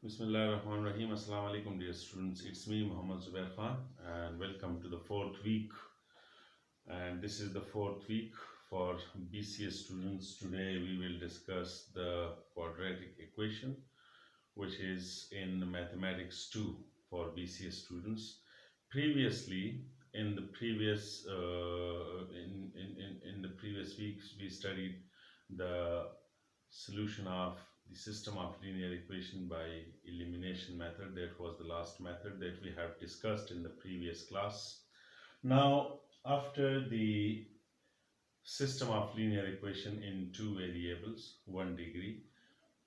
Bismillahirrahmanirrahim. Assalamu alaikum, dear students. It's me, Muhammad Zubair Khan, and welcome to the fourth week. And this is the fourth week for BCS students. Today we will discuss the quadratic equation, which is in mathematics 2 for BCS students. Previously, in the previous in the previous weeks, we studied the solution of the system of linear equation by elimination method. That was the last method that we have discussed in the previous class. Now, after the system of linear equation in two variables, 1 degree,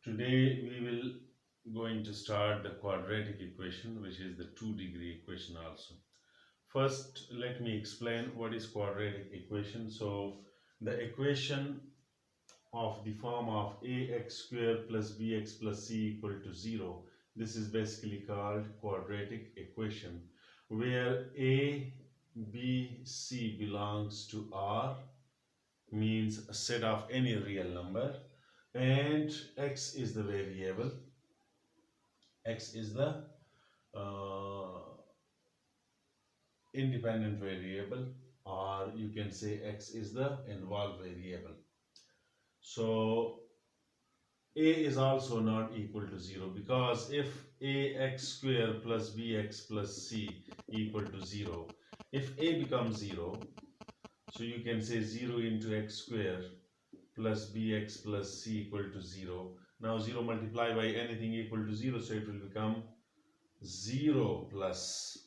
today we will going to start the quadratic equation, which is the 2 degree equation also. First, let me explain what is quadratic equation. So the equation of the form of ax square plus bx plus c equal to 0. This is basically called quadratic equation, where a, b, c belongs to R, means a set of any real number, and x is the variable. X is the uh, independent variable, or you can say x is the involved variable. So a is also not equal to 0, because if ax square plus bx plus c equal to 0, if a becomes 0, so you can say 0 into x square plus bx plus c equal to 0. Now 0 multiplied by anything equal to 0, so it will become 0 plus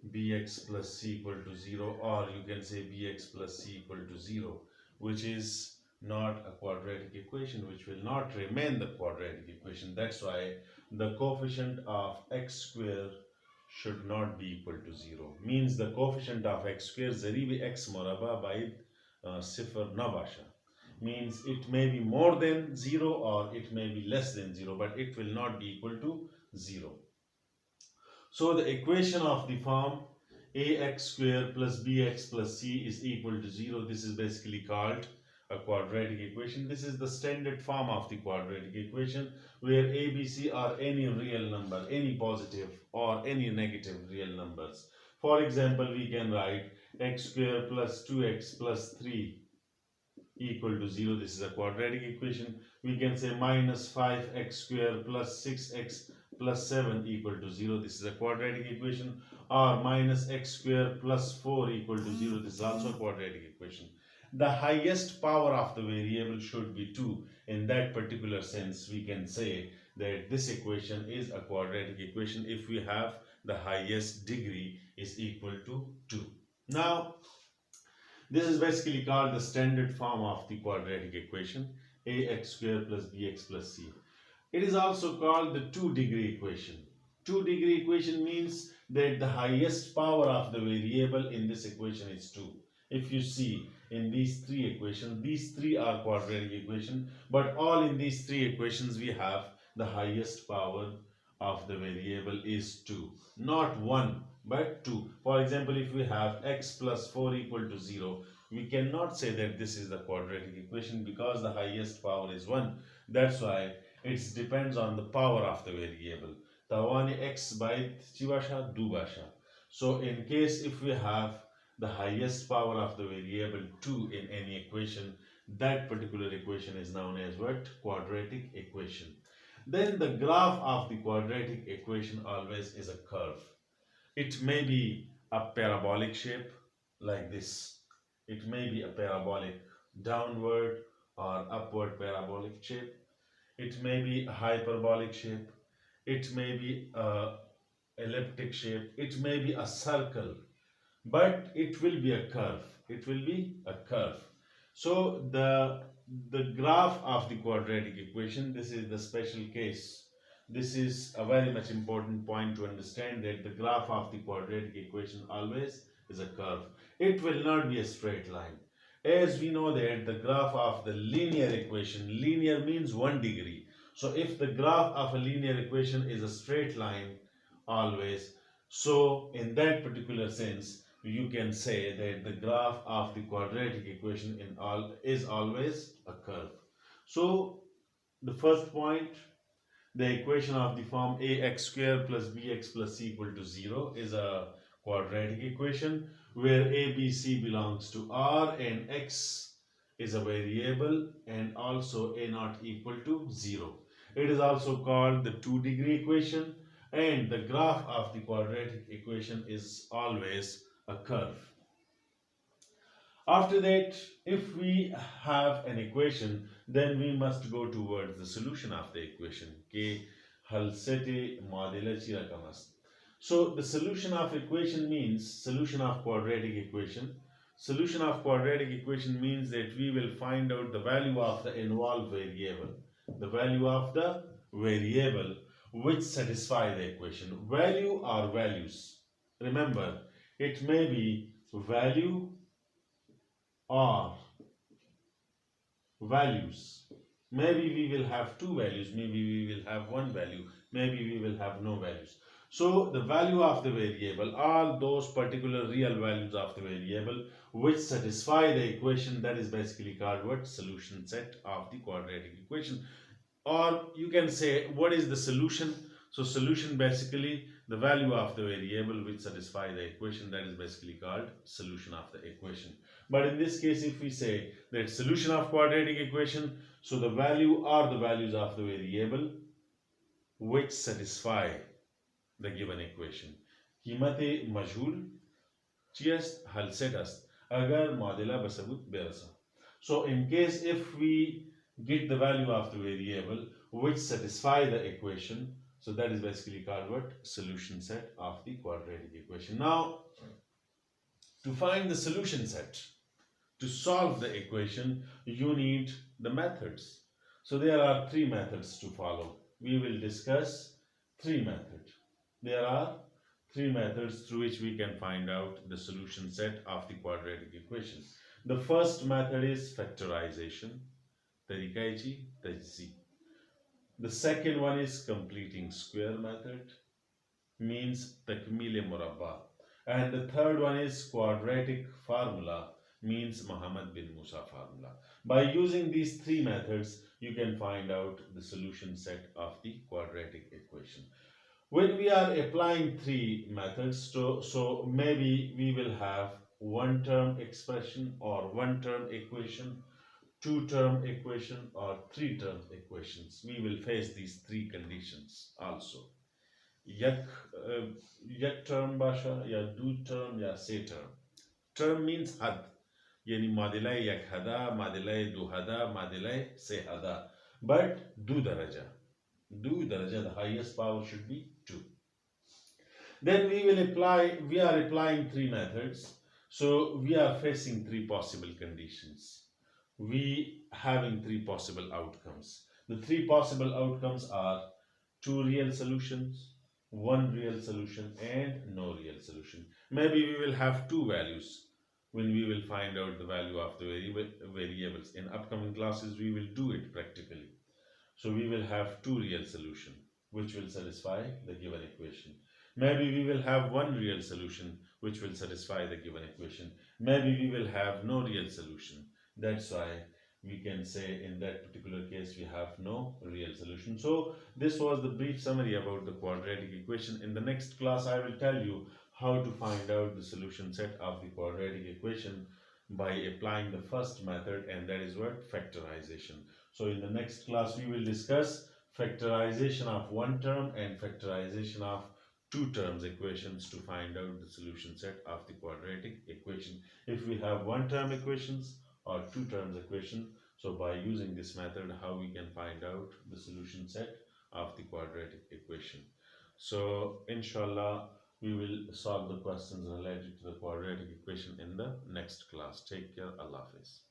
bx plus c equal to 0, or you can say bx plus c equal to 0, which is not a quadratic equation, which will not remain the quadratic equation. That's why the coefficient of x square should not be equal to 0. Means the coefficient of x square zari bhi x moraba by sifar nabasha. Means it may be more than 0 or it may be less than 0, but it will not be equal to 0. So the equation of the form ax square plus bx plus c is equal to 0. This is basically called a quadratic equation. This is the standard form of the quadratic equation, where a, b, c are any real number, any positive or any negative real numbers. For example, we can write x square plus 2x plus 3 equal to 0. This is a quadratic equation. We can say minus 5x square plus 6x plus 7 equal to 0. This is a quadratic equation. Or minus x square plus 4 equal to 0. This is also a quadratic equation. The highest power of the variable should be 2. In that particular sense, we can say that this equation is a quadratic equation if we have the highest degree is equal to 2. Now, this is basically called the standard form of the quadratic equation, ax square plus bx plus c. It is also called the 2 degree equation. 2 degree equation means that the highest power of the variable in this equation is 2. If you see in these three equations, these three are quadratic equations, but all in these three equations we have the highest power of the variable is 2, not 1 but 2. For example, if we have x plus 4 equal to 0, we cannot say that this is the quadratic equation, because the highest power is 1. That's why it depends on the power of the variable. Tawani x by chivasha dubasha. So in case if we have the highest power of the variable 2 in any equation, that particular equation is known as what? Quadratic equation. Then the graph of the quadratic equation always is a curve. It may be a parabolic shape like this. It may be a parabolic downward or upward parabolic shape. It may be a hyperbolic shape. It may be a elliptic shape. It may be a circle, but it will be a curve. It will be a curve. So the graph of the quadratic equation, this is the special case. This is a very much important point to understand, that the graph of the quadratic equation always is a curve. It will not be a straight line. As we know that the graph of the linear equation, linear means 1 degree. So if the graph of a linear equation is a straight line always, so in that particular sense, you can say that the graph of the quadratic equation is always a curve. So the first point, The equation of the form ax square plus bx plus c equal to 0 is a quadratic equation where a, b, c belongs to R and x is a variable and also a not equal to 0. It is also called the two-degree equation, and the graph of the quadratic equation is always a curve. After that, if we have an equation, then we must go towards the solution of the equation. K hal seti modulaci rakam ast. So the solution of equation means solution of quadratic equation. Solution of quadratic equation means that we will find out the value of the involved variable. The value of the variable which satisfy the equation. Value or values. Remember, it may be value or values. Maybe we will have two values, maybe we will have one value, maybe we will have no values. So the value of the variable, all those particular real values of the variable which satisfy the equation, that is basically called what? Solution set of the quadratic equation. Or you can say, what is the solution? So solution basically the value of the variable which satisfy the equation, that is basically called solution of the equation. But in this case, if we say that solution of quadratic equation, so the value or the values of the variable which satisfy the given equation. कीमत मजहूल चीस्ट हल से दस्त अगर मॉडला बसबूत बेरसा. So in case if we get the value of the variable which satisfy the equation, so that is basically called what? Solution set of the quadratic equation. Now, to find the solution set, to solve the equation, you need the methods. So there are three methods to follow. We will discuss three methods. There are three methods through which we can find out the solution set of the quadratic equation. The first method is factorization. तरीका tajzi. The second one is completing square method, means takmil murabba. And the third one is quadratic formula, means Muhammad bin Musa formula. By using these three methods, you can find out the solution set of the quadratic equation. When we are applying three methods, so maybe we will have one term expression or one term equation, two term equation or three term equations. We will face these three conditions also. Yak, yak term basha, ya do term, ya say term. Term means had. Yani madilai yak hada, madilai du hada, madilai say hada. But do daraja. Do daraja, the highest power should be 2. Then we are applying three methods. So we are facing three possible conditions. We having three possible outcomes. The three possible outcomes are two real solutions, one real solution, and no real solution. Maybe we will have two values when we will find out the value of the variables. In upcoming classes, we will do it practically. So we will have two real solution which will satisfy the given equation. Maybe we will have one real solution which will satisfy the given equation. Maybe we will have no real solution. That's why we can say in that particular case we have no real solution. So this was the brief summary about the quadratic equation. In the next class I will tell you how to find out the solution set of the quadratic equation by applying the first method, and that is what? Factorization. So in the next class we will discuss factorization of one term and factorization of two terms equations to find out the solution set of the quadratic equation. If we have one term equations or two terms equation, so by using this method how we can find out the solution set of the quadratic equation. So inshallah we will solve the questions related to the quadratic equation in the next class. Take care. Allah Hafiz.